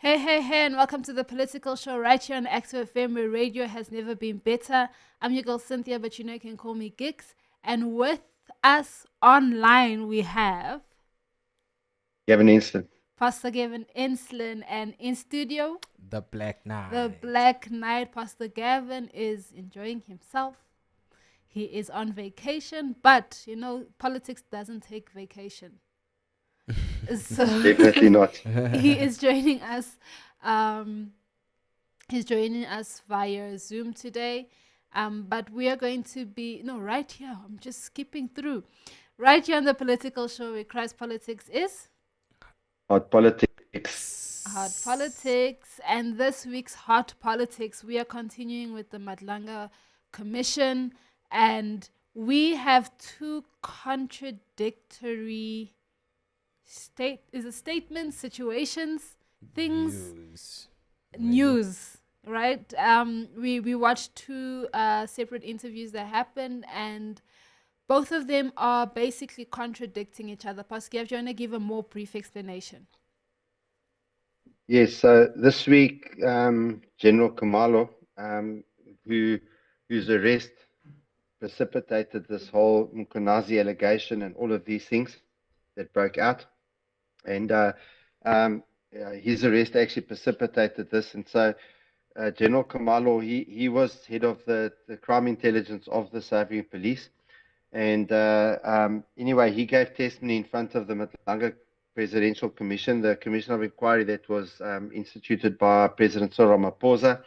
Hey, hey, hey, and welcome to the political show right here on Active FM, where radio has never been better. I'm your girl Cynthia, but you can call me Gix. And with us online, we have Gavin Instant. Pastor Gavin Enslin, and in studio, The Black the Knight. Black Knight. Pastor Gavin is enjoying himself. He is on vacation, but politics doesn't take vacation. So Definitely not. he is joining us. Um, He's joining us via Zoom today. But we are going to be, no, right here. I'm just skipping through. Right here on the political show where Christ Politics is Hot politics. Hot Politics. And this week's Hot Politics, we are continuing with the Madlanga Commission. And we have two contradictory statements, situations, things, news, right? We watched two separate interviews that happened, and both of them are basically contradicting each other. Pascal, do you want to give a more brief explanation? Yes, so this week, General Khumalo, who whose arrest precipitated this whole Mkonazi allegation and all of these things that broke out, and his arrest actually precipitated this, and so General Khumalo, he was head of the crime intelligence of the South African Police. And anyway, he gave testimony in front of the Madlanga Presidential Commission, the commission of inquiry that was instituted by President Cyril Ramaphosa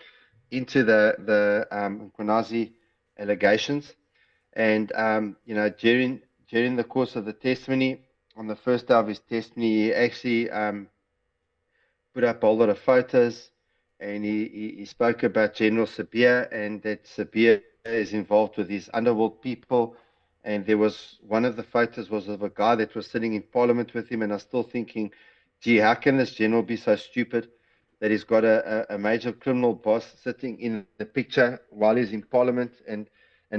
into the Mkonazi allegations. And during the course of the testimony, on the first day of his testimony, he actually put up a lot of photos, and he spoke about General Sibiya, and that Sibiya is involved with these underworld people. And there was one of the photos was of a guy that was sitting in Parliament with him, and I was still thinking, gee, how can this general be so stupid that he's got a major criminal boss sitting in the picture while he's in Parliament? And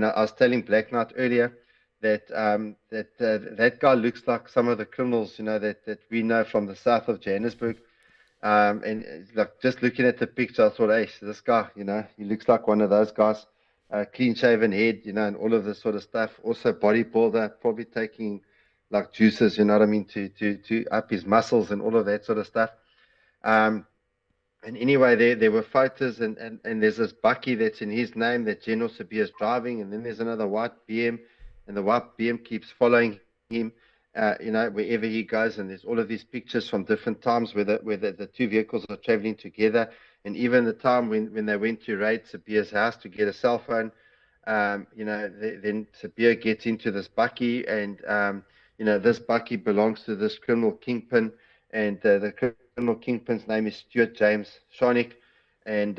I was telling Black Knight earlier that that guy looks like some of the criminals, that we know from the south of Johannesburg. And like just looking at the picture, I thought, hey, this guy, he looks like one of those guys, clean shaven head, and all of this sort of stuff. Also, bodybuilder, probably taking like juices, you know what I mean, to up his muscles and all of that sort of stuff. Um, and anyway, there were photos, and there's this Bucky that's in his name that General Sibiya is driving, and then there's another white BM, and the white BM keeps following him, wherever he goes. And there's all of these pictures from different times where the two vehicles are traveling together, and even the time when they went to raid Sibiya's house to get a cell phone. Then Sibiya gets into this Bucky, and this Bucky belongs to this criminal kingpin, and the criminal kingpin's name is Stuart James Sharnick, and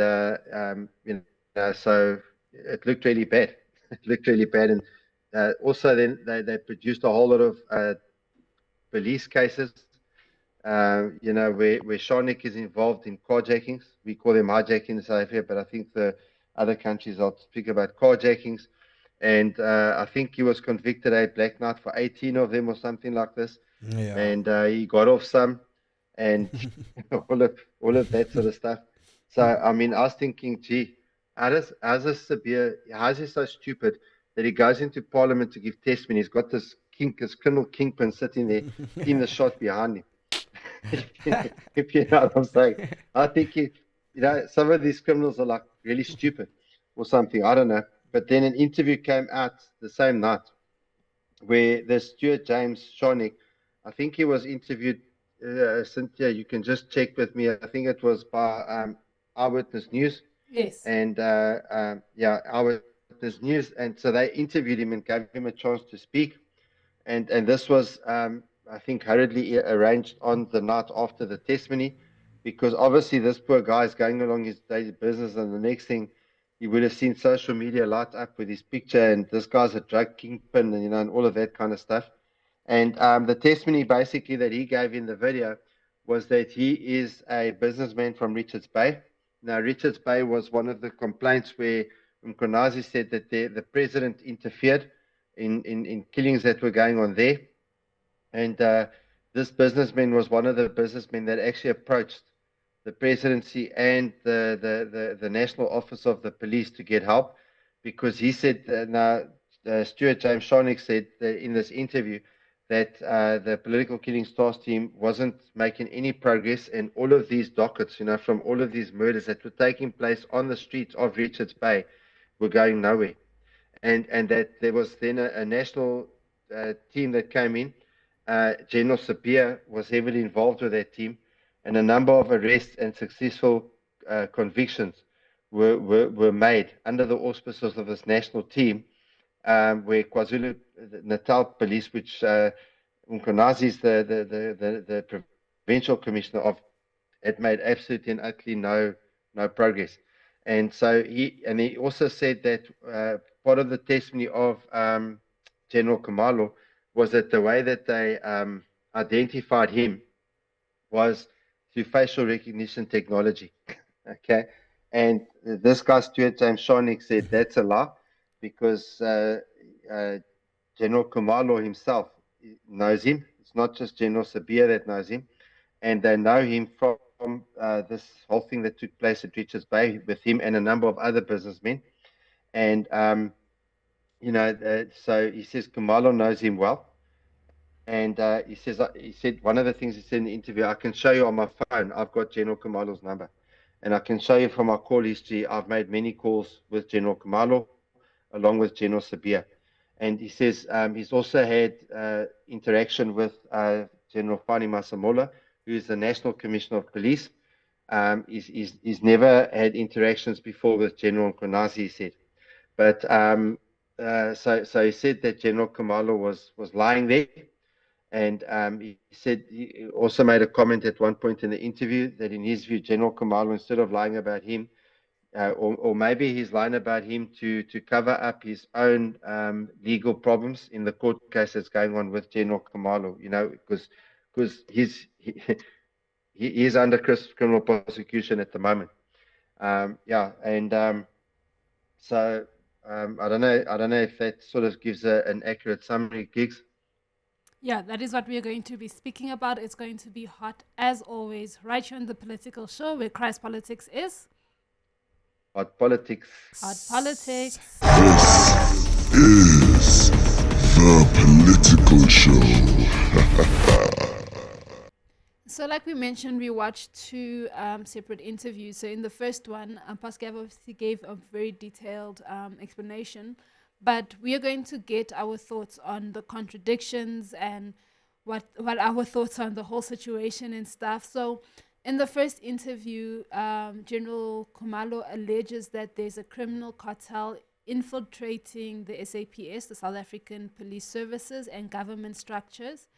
so it looked really bad. It looked really bad, and also then they produced a whole lot of police cases, where Sharnick is involved in carjackings. We call them hijacking in South Africa, but I think the other countries I'll speak about carjackings. And I think he was convicted at Black Knight for 18 of them or something like this. Yeah. And he got off some, and all of that sort of stuff. So I mean, I was thinking, gee, how's this Sibiya? How's he so stupid that he goes into Parliament to give testimony? He's got this criminal kingpin sitting there in the shot behind him. If you know what I'm saying, I think some of these criminals are like really stupid or something. I don't know. But then an interview came out the same night where the Stuart James Sharnick, I think he was interviewed. Cynthia, you can just check with me. I think it was by Eyewitness News, Yes. and Eyewitness News, and so they interviewed him and gave him a chance to speak, and this was I think hurriedly arranged on the night after the testimony, because obviously this poor guy is going along his daily business, and the next thing you would have seen social media light up with his picture, and this guy's a drug kingpin, and all of that kind of stuff. And the testimony basically that he gave in the video was that he is a businessman from Richards Bay. Now, Richards Bay was one of the complaints where Mkonazi said that the president interfered in killings that were going on there. And this businessman was one of the businessmen that actually approached the presidency and the National Office of the Police to get help, because he said Stuart James Sharnick said in this interview that the political killing stars team wasn't making any progress, and all of these dockets, from all of these murders that were taking place on the streets of Richards Bay were going nowhere. And that there was then a national team that came in. General Sibiya was heavily involved with that team, and a number of arrests and successful convictions were made under the auspices of this national team, where KwaZulu Natal Police, which Mkonazi is the provincial commissioner of, had made absolutely and utterly no progress. And so he also said that part of the testimony of General Khumalo was that the way that they identified him was through facial recognition technology. Okay. And this guy, Stuart James Sharnick, said that's a lie, because General Khumalo himself knows him. It's not just General Sibiya that knows him. And they know him from this whole thing that took place at Richards Bay with him and a number of other businessmen. And, so he says Khumalo knows him well. And he said one of the things he said in the interview, I can show you on my phone, I've got General Khumalo's number. And I can show you from our call history, I've made many calls with General Khumalo, along with General Sibiya. And he says he's also had interaction with General Fani Masemola, who is the National Commissioner of Police. He's never had interactions before with General Mkonazi, he said. But so he said that General Khumalo was lying there. And he said he also made a comment at one point in the interview that in his view, General Khumalo, instead of lying about him, or maybe he's lying about him to cover up his own legal problems in the court case that's going on with General Khumalo, because he is under criminal prosecution at the moment. So I don't know if that sort of gives an accurate summary, Gigs. Yeah, that is what we are going to be speaking about. It's going to be hot as always, right here on the Political Show, where Christ Politics is hot politics. Hot politics. This is the Political Show. So like we mentioned, we watched two separate interviews. So in the first one, Pascal obviously gave a very detailed explanation, but we are going to get our thoughts on the contradictions and what our thoughts on the whole situation and stuff. So in the first interview, General Khumalo alleges that there's a criminal cartel infiltrating the SAPS, the South African Police Services, and government structures.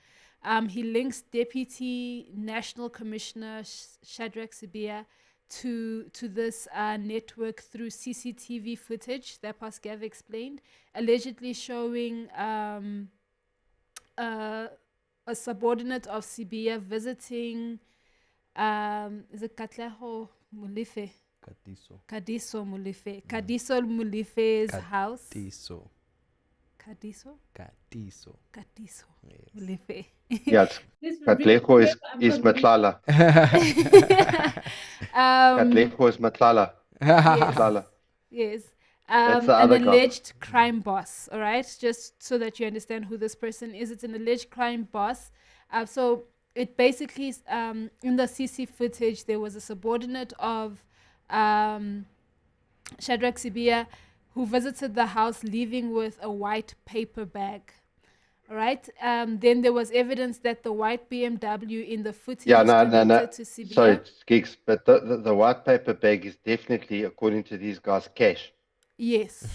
He links Deputy National Commissioner Shadrack Sibiya to this network through CCTV footage that Pascal explained, allegedly showing a subordinate of Sibiya visiting, is it Katleho Mulife? Kadiso Mulife. Kadiso Mulife's house. Kadiso? Kadiso. Mulife. Yeah, Katleho is Matlala. Katleho is Matlala. Yes. Yes. That's the an other guy. alleged crime boss, all right? Just so that you understand who this person is. It's an alleged crime boss. So it basically is, in the CC footage, there was a subordinate of Shadrack Sibiya who visited the house leaving with a white paper bag. All right. Then there was evidence that the white BMW in the footage is connected to Sibiya. Sorry, Gigs, but the white paper bag is definitely, according to these guys, cash. Yes.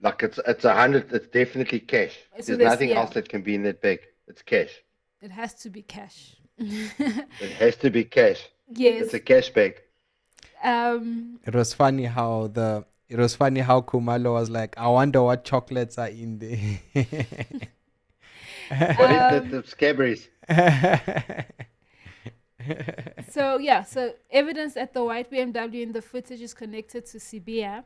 Like it's 100. It's definitely cash. So there's nothing else that can be in that bag. It's cash. It has to be cash. It has to be cash. Yes. It's a cash bag. It was funny how Khumalo was like, I wonder what chocolates are in there. What is the Scaberries? So evidence that the white BMW in the footage is connected to Sibiya,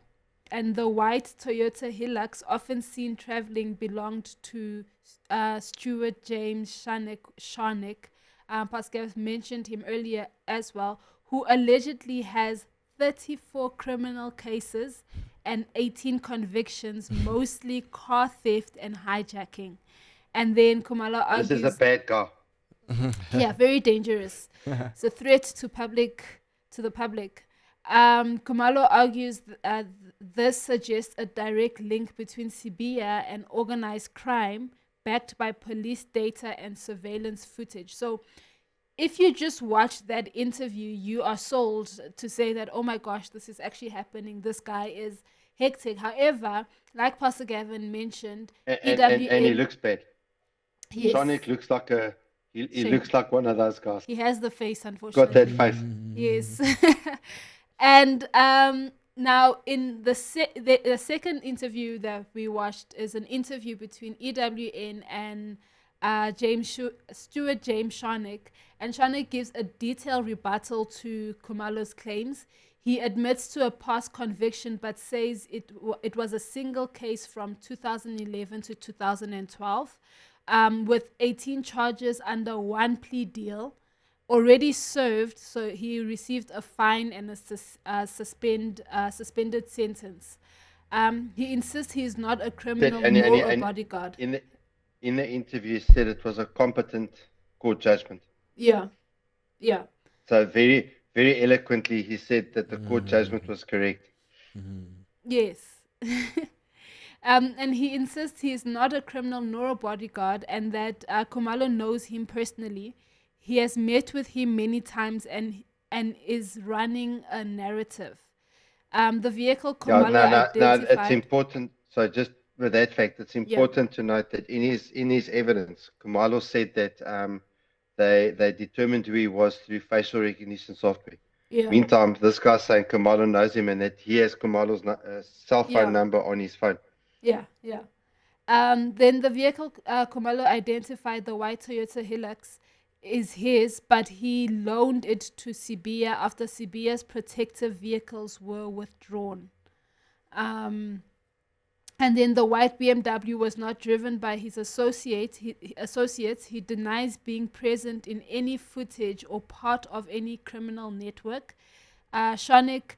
and the white Toyota Hilux often seen traveling belonged to Stuart James Sharnick. Pascal mentioned him earlier as well, who allegedly has 34 criminal cases and 18 convictions, mostly car theft and hijacking. And then Khumalo This is a argues, bad guy. yeah, very dangerous. It's a threat to the public. Khumalo argues this suggests a direct link between Sibiya and organized crime, backed by police data and surveillance footage. So, if you just watch that interview, you are sold to say that, oh my gosh, this is actually happening. This guy is hectic. However, like Pastor Gavin mentioned, And he looks bad. yes, Sonic looks like he Shame. looks like one of those guys. He has the face, Got unfortunately. that face. Yes. And now in the second interview that we watched is an interview between EWN and Stuart James Sharnick, and Sharnick gives a detailed rebuttal to Khumalo's claims. He admits to a past conviction, but says it was a single case from 2011 to 2012, with 18 charges under one plea deal already served. So he received a fine and a suspended sentence. He insists he is not a criminal nor a bodyguard. In the interview, he said it was a competent court judgment. Yeah. So very, very eloquently, he said that the court judgment was correct. Yes. And he insists he is not a criminal nor a bodyguard, and that Khumalo knows him personally. He has met with him many times and is running a narrative. The vehicle Khumalo identified... it's important. So just with that fact, it's important to note that in his evidence, Khumalo said that they determined who he was through facial recognition software. Yeah. Meantime, this guy's saying Khumalo knows him and that he has Khumalo's cell phone number on his phone. Yeah. Then the vehicle Khumalo identified, the white Toyota Hilux, is his, but he loaned it to Sibiya after Sibiya's protective vehicles were withdrawn. And then the white BMW was not driven by his associates. He denies being present in any footage or part of any criminal network. Sharnick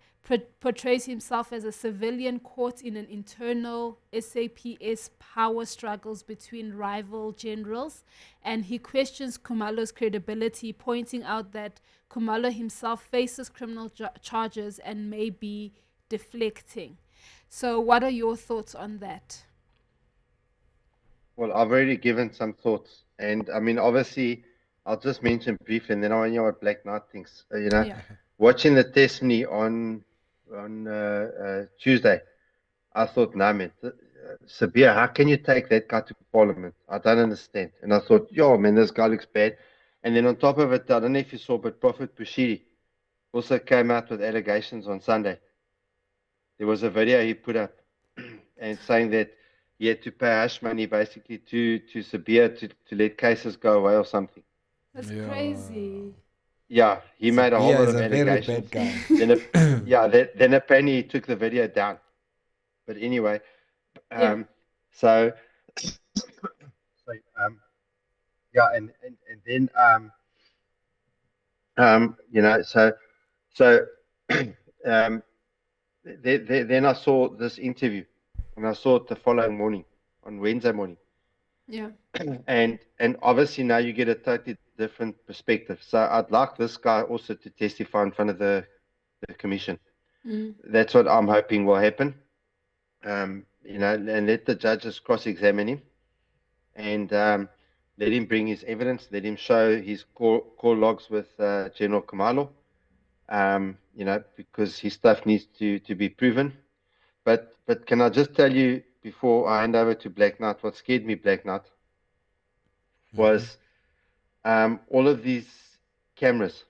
portrays himself as a civilian caught in an internal SAPS power struggles between rival generals, and he questions Khumalo's credibility, pointing out that Khumalo himself faces criminal charges and may be deflecting. So what are your thoughts on that? Well, I've already given some thoughts, and I mean, obviously, I'll just mention briefly, and then I want to know what Black Knight thinks. Watching the testimony on Tuesday, I thought, nah, man, Sibiya, how can you take that guy to Parliament? I don't understand. And I thought, yo, man, this guy looks bad. And then on top of it, I don't know if you saw, but Prophet Bushiri also came out with allegations on Sunday. There was a video he put up and saying that he had to pay hush money basically to Sibiya to let cases go away or something. That's crazy. Yeah, he made a whole lot of Very allegations. bad guy. Then apparently he took the video down. But anyway, and then then I saw this interview, and I saw it the following morning, on Wednesday morning. Yeah. And obviously now you get a totally different perspective. So I'd like this guy also to testify in front of the commission. That's what I'm hoping will happen. And let the judges cross-examine him, and let him bring his evidence. Let him show his call logs with General Khumalo. Because his stuff needs to be proven. But can I just tell you before I hand over to Black Knight, what scared me, Black Knight, was all of these cameras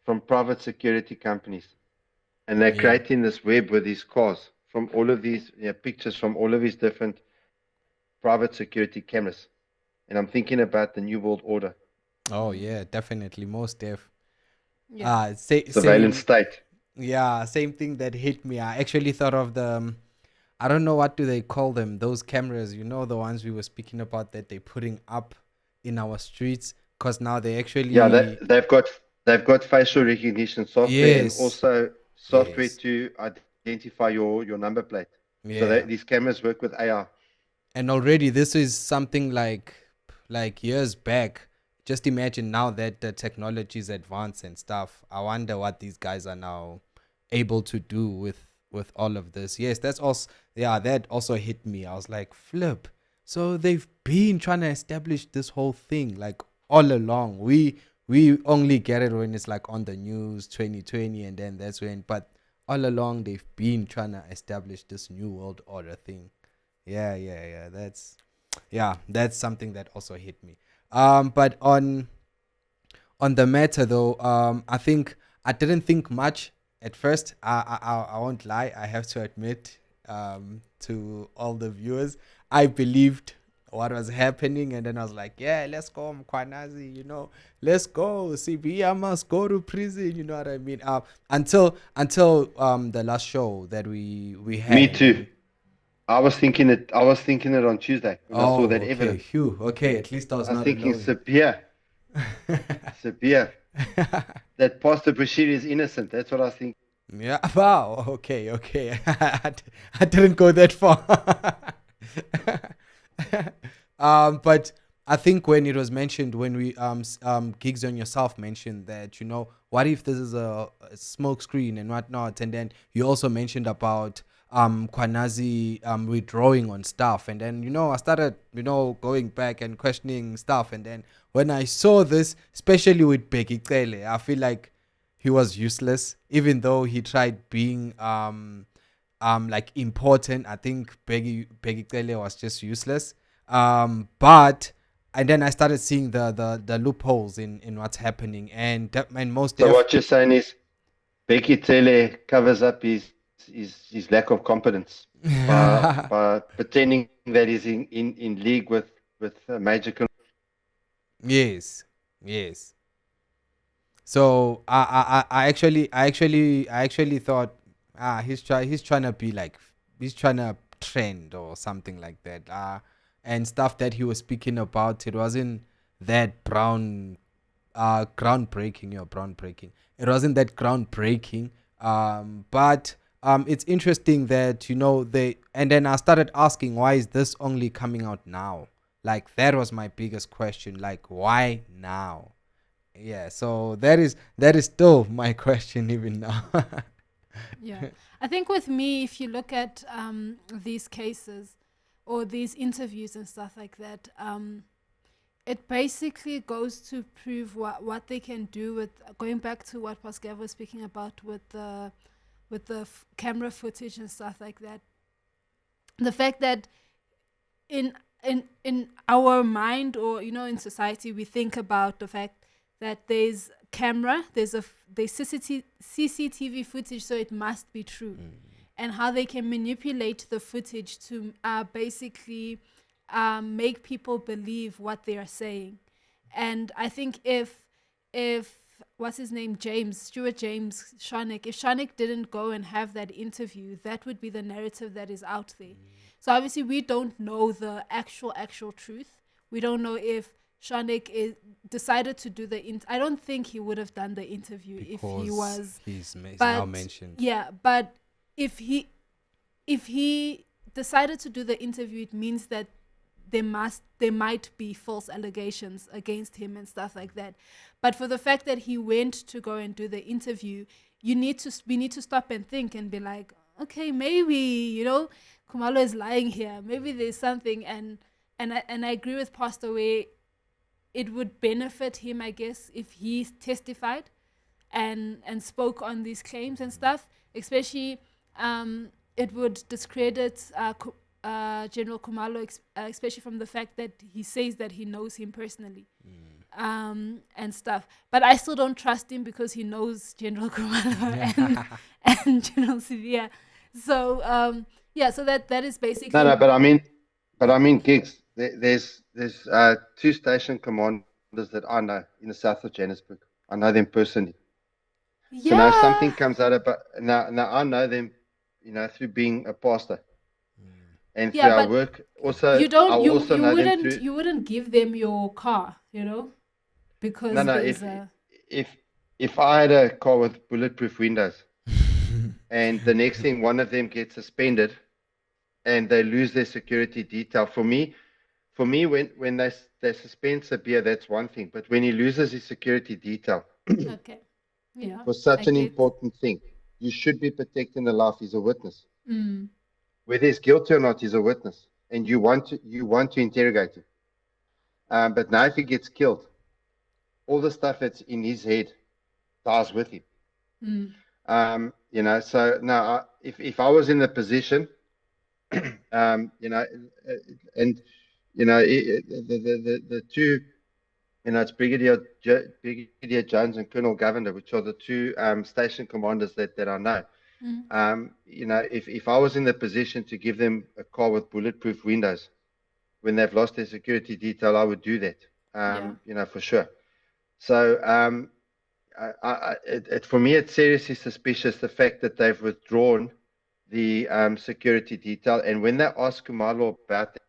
from private security companies, and they're creating this web with these cars from all of these pictures from all of these different private security cameras. And I'm thinking about the New World Order. Oh yeah, definitely, most def. Yeah. Surveillance state. Yeah, same thing that hit me. I actually thought of the, I don't know what do they call them, those cameras, the ones we were speaking about that they're putting up in our streets, because now they actually... Yeah, they've got they've got facial recognition software and Yes. also software Yes. to identify your number plate. So Yeah. these cameras work with AI. And already this is something like years back. Just imagine now that the technology is advanced and stuff. I wonder what these guys are now able to do with all of this. Yes, that's also, yeah, that also hit me. I was like, flip. So they've been trying to establish this whole thing like all along. We only get it when it's like on the news 2020, and then that's when, but all along they've been trying to establish this new world order thing. Yeah. That's something that also hit me. But on the matter though, I think I didn't think much at first. I won't lie. I have to admit, to all the viewers, I believed what was happening, and then I was like, yeah, let's go, Mkwanazi, let's go. Sibiya must go to prison. You know what I mean? Until the last show that we Me had, too. and I was thinking it. I was thinking it on Tuesday when I saw that okay, evidence. phew, okay, at least I was I was not thinking alone. Sibiya, that Pastor Bashir is innocent. That's what I was thinking. Yeah, wow, okay. I didn't go that far. But I think when it was mentioned, when we Gigs on Yourself mentioned that, what if this is a smoke screen and whatnot, and then you also mentioned about Kwanazi withdrawing on stuff, and then I started going back and questioning stuff, and then when I saw this, especially with Bheki Cele, I feel like he was useless, even though he tried being like important. I think Peggy Cele was just useless. But and then I started seeing the loopholes in what's happening, and most So what you're saying is Becky Tele covers up his lack of competence by pretending that he's in league with major. yes. So I actually thought, he's trying to be like, he's trying to trend or something like that, and stuff that he was speaking about, it wasn't that groundbreaking. It wasn't that groundbreaking. But it's interesting that they, and then I started asking, why is this only coming out now? Like, that was my biggest question, like, why now? Yeah, so that is still my question even now. Yeah. I think with me, if you look at these cases or these interviews and stuff like that, it basically goes to prove what they can do with, going back to what Pascal was speaking about with the camera footage and stuff like that. The fact that in in our mind, or in society, we think about the fact that there's camera, there's CCTV footage, so it must be true, and how they can manipulate the footage to basically make people believe what they are saying. And I think if what's his name, Stuart James Shonik, if Shonik didn't go and have that interview, that would be the narrative that is out there. So obviously we don't know the actual truth. We don't know if Shonik decided to do I don't think he would have done the interview if he was. He's But now mentioned. yeah, but if he decided to do the interview, it means that there might be false allegations against him and stuff like that. But for the fact that he went to go and do the interview, we need to stop and think and be like, okay, maybe Khumalo is lying here. Maybe there's something, and I agree with Pastor where it would benefit him, I guess, if he testified and spoke on these claims and stuff. Especially, it would discredit General Khumalo, especially from the fact that he says that he knows him personally, and stuff. But I still don't trust him because he knows General Khumalo and General Sibiya. So so that is basically No, but I mean, gigs. There's two station commanders that I know in the south of Johannesburg. I know them personally. So now if yeah. something comes out about now I know them, through being a pastor and through Yeah, our but work. Also, you don't I also know them through. you wouldn't give them your car, No, because no. there's a If if I had a car with bulletproof windows, and the next thing one of them gets suspended, and they lose their security detail, for me, when they suspend Sibiya, that's one thing. But when he loses his security detail Okay. Yeah. for I such an get. important thing, you should be protecting the life. He's a witness. Mm. Whether he's guilty or not, he's a witness, and you want to interrogate him. But now, if he gets killed, all the stuff that's in his head dies with him. Mm. So now, if I was in the position, and the two, it's Brigadier Jones and Colonel Governor, which are the two station commanders that I know. If I was in the position to give them a car with bulletproof windows when they've lost their security detail, I would do that. For sure. So for me, it's seriously suspicious the fact that they've withdrawn the security detail. And when they asked Khumalo about that,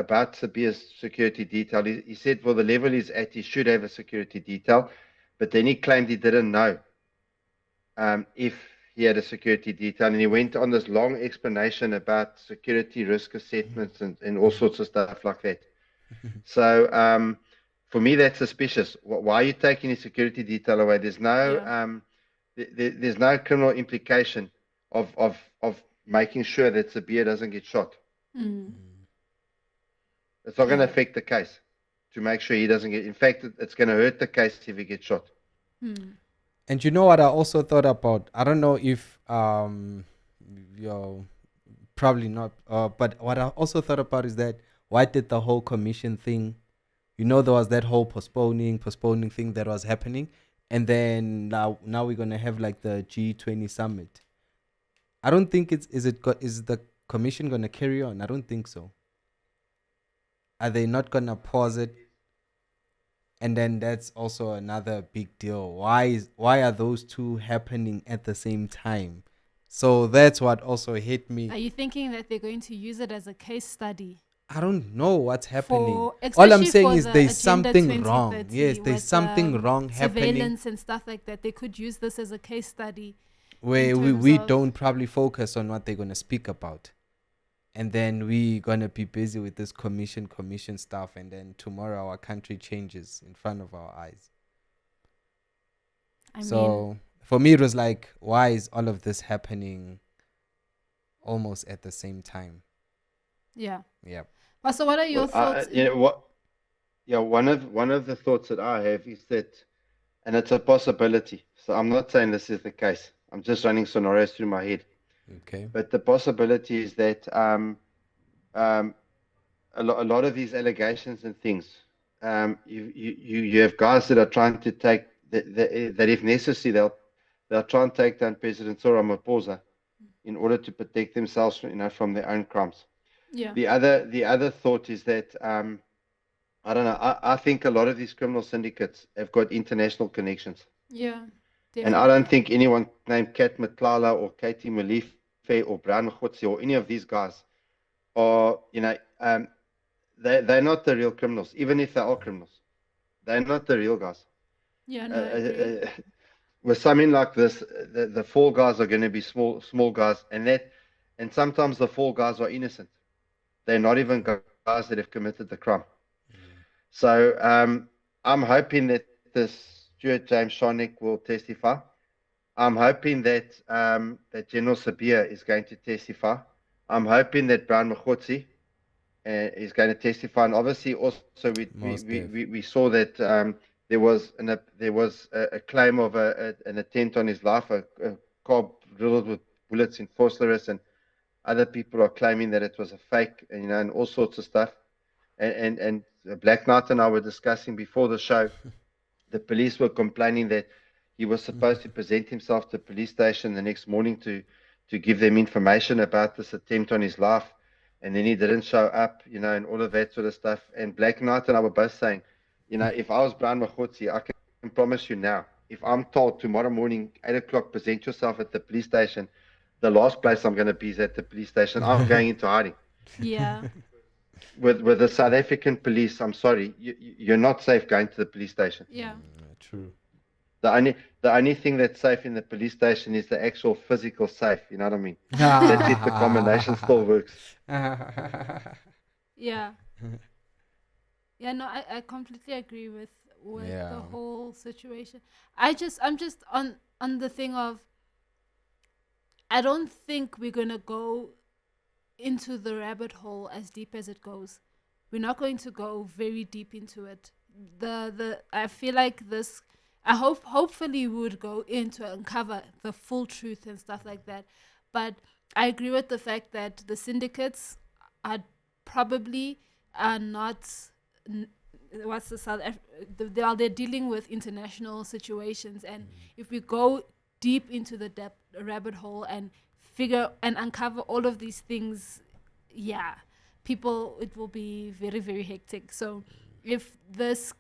about Sibiya's security detail, he said, well, the level he's at, he should have a security detail. But then he claimed he didn't know if he had a security detail. And he went on this long explanation about security risk assessments and all sorts of stuff like that. So for me, that's suspicious. Why are you taking his security detail away? There's no there's no criminal implication of making sure that Sibiya doesn't get shot. It's not going to affect the case to make sure he doesn't get. In fact, it's going to hurt the case if he gets shot. And you know what I also thought about? I don't know if you're probably not, but what I also thought about is that why did the whole commission thing? There was that whole postponing thing that was happening, and then now we're gonna have like the G20 summit. I don't think is the commission gonna carry on? I don't think so. Are they not gonna pause it? And then that's also another big deal. Why are those two happening at the same time? So that's what also hit me. Are you thinking that they're going to use it as a case study? I don't know what's happening. All I'm especially saying for is the there's Agenda something wrong. 2030 Yes, there's with, something wrong happening surveillance and stuff like that. They could use this as a case study where in terms we of- don't probably focus on what they're going to speak about. And then we're going to be busy with this commission stuff. And then tomorrow our country changes in front of our eyes. So for me, it was like, why is all of this happening almost at the same time? Yeah. Yeah. So what are your thoughts? One of the thoughts that I have is that, and it's a possibility. So I'm not saying this is the case. I'm just running scenarios through my head. Okay. But the possibility is that a lot of these allegations and things, you have guys that are trying to take that if necessary they'll try and take down President Cyril Ramaphosa in order to protect themselves from their own crimes. Yeah. The other thought is that I don't know. I think a lot of these criminal syndicates have got international connections. Yeah. Definitely. And I don't think anyone named Kat Matlala or Katie Malife or Brian Khotsi or any of these guys are, they're not the real criminals. Even if they are criminals, they're not the real guys. Yeah, no, I agree. With something like this, the fall guys are going to be small guys, and sometimes the fall guys are innocent. They're not even guys that have committed the crime. So I'm hoping that this Stuart James Sharnick will testify. I'm hoping that that General Sibiya is going to testify. I'm hoping that Brian Mkhotsi is going to testify, and obviously also we saw that there was a claim of an attempt on his life, a car riddled with bullets in Vosloorus, and other people are claiming that it was a fake, and all sorts of stuff. And Black Knight and I were discussing before the show. The police were complaining that he was supposed to present himself to the police station the next morning to give them information about this attempt on his life, and then he didn't show up, and all of that sort of stuff. And Black Knight and I were both saying, if I was Brian Mkhotsi, I can promise you now, if I'm told tomorrow morning, 8 o'clock, present yourself at the police station, the last place I'm going to be is at the police station. I'm going into hiding. Yeah. with the South African police, I'm sorry, you're not safe going to the police station. Yeah. True. The only the only thing that's safe in the police station is the actual physical safe. You know what I mean? That's if the combination still works. Yeah. Yeah, no, I completely agree with the Yeah. whole situation. I'm just on the thing of I don't think we're gonna go into the rabbit hole as deep as it goes. We're not going to go very deep into it. The I feel like this I hopefully we would go in to uncover the full truth and stuff like that. But I agree with the fact that the syndicates are probably are not n- what's the they're dealing with international situations, and if we go deep into the depth rabbit hole and figure and uncover all of these things, yeah, people, it will be very very hectic. So if this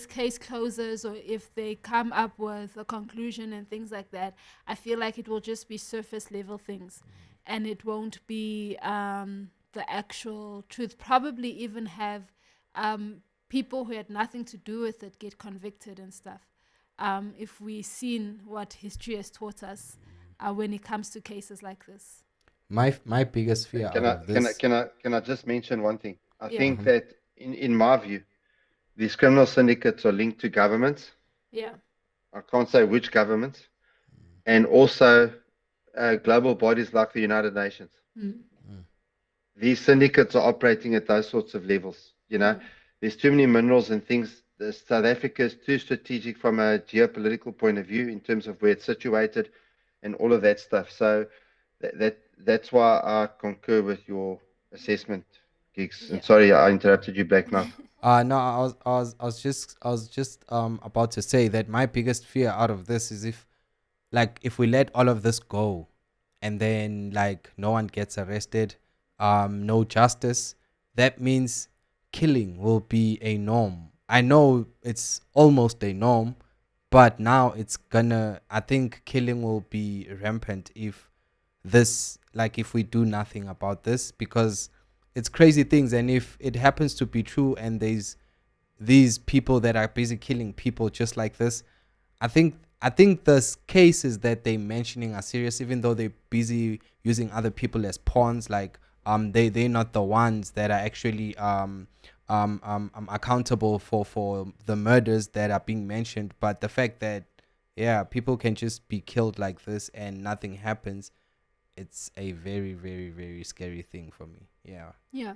case closes or if they come up with a conclusion and things like that, I feel like it will just be surface level things, and it won't be the actual truth. Probably even have people who had nothing to do with it get convicted and stuff. If we've seen what history has taught us when it comes to cases like this. My biggest fear Can out I of can I this. can I can I just mention one thing? I Yeah. think that in my view, these criminal syndicates are linked to governments. Yeah. I can't say which governments, and also global bodies like the United Nations. Mm. These syndicates are operating at those sorts of levels. There's too many minerals and things. South Africa is too strategic from a geopolitical point of view in terms of where it's situated and all of that stuff. So that's why I concur with your assessment, Gigs. And Yeah. sorry, I interrupted you, Black Knight. No, I was just about to say that my biggest fear out of this is if we let all of this go, and then like no one gets arrested, no justice, that means killing will be a norm. I know it's almost a norm, but now I think killing will be rampant if we do nothing about this, because it's crazy things. And if it happens to be true and there's these people that are busy killing people just like this, I think the cases that they're mentioning are serious, even though they're busy using other people as pawns. Like they're not the ones that are actually accountable for the murders that are being mentioned. But the fact that, yeah, people can just be killed like this and nothing happens, it's a very very very scary thing for me. Yeah. Yeah.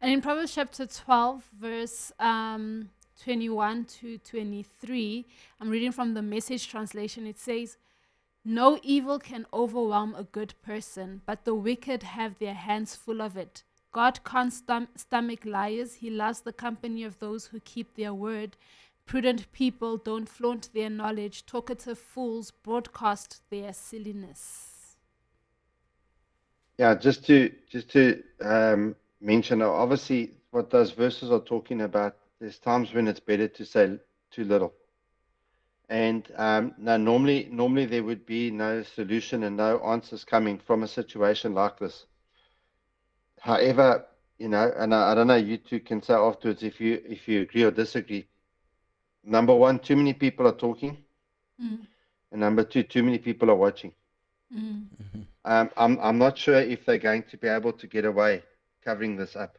And in Proverbs chapter 12, verse 21 to 23, I'm reading from the Message translation. It says, "No evil can overwhelm a good person, but the wicked have their hands full of it. God can't stomach liars. He loves the company of those who keep their word. Prudent people don't flaunt their knowledge. Talkative fools broadcast their silliness." Yeah, just to mention, obviously, what those verses are talking about. There's times when it's better to say too little. And now, normally there would be no solution and no answers coming from a situation like this. However, and I don't know, you two can say afterwards if you agree or disagree. Number one, too many people are talking, Mm, and number two, too many people are watching. mm, I'm not sure if they're going to be able to get away covering this up,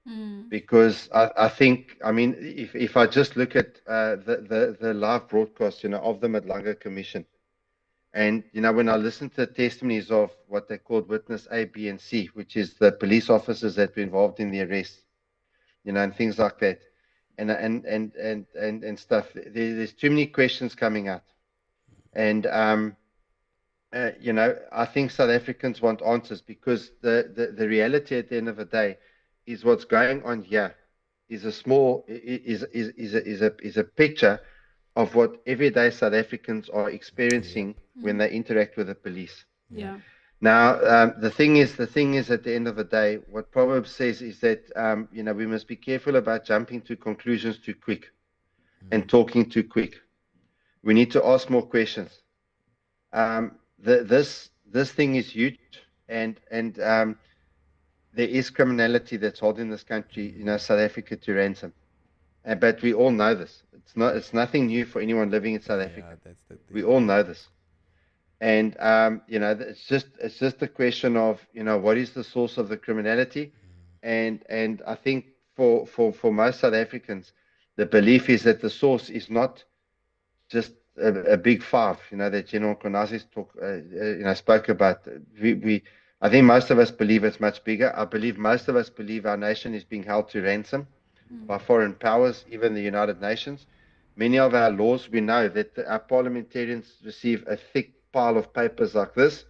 mm, because I think, I mean, if I just look at the live broadcast, of the Madlanga Commission. And when I listen to the testimonies of what they called witness A, B, and C, which is the police officers that were involved in the arrest, and things like that, and stuff. There's too many questions coming out, and I think South Africans want answers, because the reality at the end of the day is what's going on here is a small is a picture of what everyday South Africans are experiencing when mm. they interact with the police. Yeah. Now, the thing is, at the end of the day, what Proverbs says is that we must be careful about jumping to conclusions too quick and talking too quick. We need to ask more questions. This thing is huge, and there is criminality that's holding this country, South Africa to ransom. But we all know this. It's nothing new for anyone living in South Africa. That's the We thing. all know this. And it's just a question of what is the source of the criminality, and I think for most South Africans, the belief is that the source is not just a big five, that General Konazi spoke about. I think most of us believe it's much bigger. I believe most of us believe our nation is being held to ransom by foreign powers, even the United Nations. Many of our laws, we know that our parliamentarians receive a thick pile of papers like this,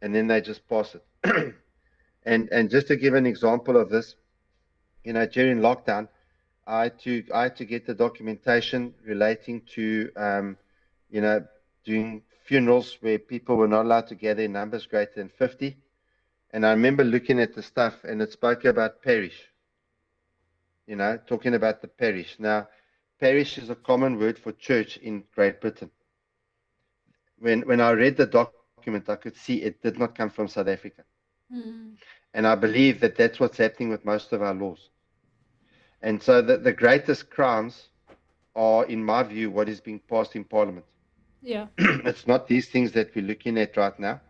and then they just pass it. And just to give an example of this, during lockdown, I had to get the documentation relating to doing funerals where people were not allowed to gather in numbers greater than 50. And I remember looking at the stuff, and it spoke about parish, talking about the parish. Now, parish is a common word for church in Great Britain. When I read the document, I could see it did not come from South Africa. And I believe that that's what's happening with most of our laws. And so the greatest crimes are, in my view, what is being passed in Parliament. Yeah. It's not these things that we're looking at right now.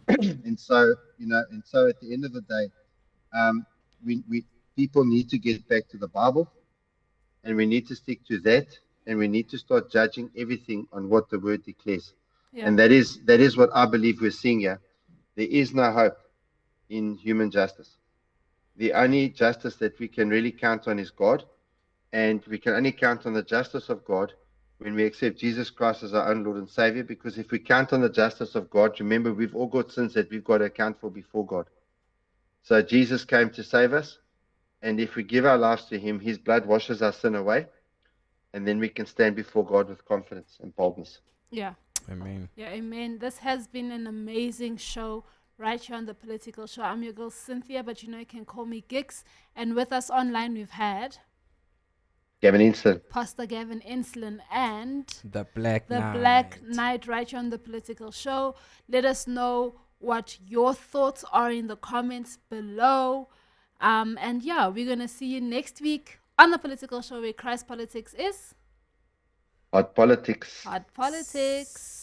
And so at the end of the day, we people need to get back to the Bible, and we need to stick to that, and we need to start judging everything on what the Word declares. Yeah. And that is what I believe we're seeing here. There is no hope in human justice. The only justice that we can really count on is God, and we can only count on the justice of God when we accept Jesus Christ as our own Lord and Savior. Because if we count on the justice of God, remember, we've all got sins that we've got to account for before God. So Jesus came to save us, and if we give our lives to Him, His blood washes our sin away, and then we can stand before God with confidence and boldness. Yeah. Amen. Yeah, amen. This has been an amazing show right here on The Political Show. I'm your girl, Cynthia, but you can call me Gix. And with us online, we've had Gavin Instant. Pastor Gavin Inslin and The Black the Knight. Black Knight right here on The Political Show. Let us know what your thoughts are in the comments below. And yeah, we're going to see you next week on The Political Show, where Christ politics is Hot politics. hot politics.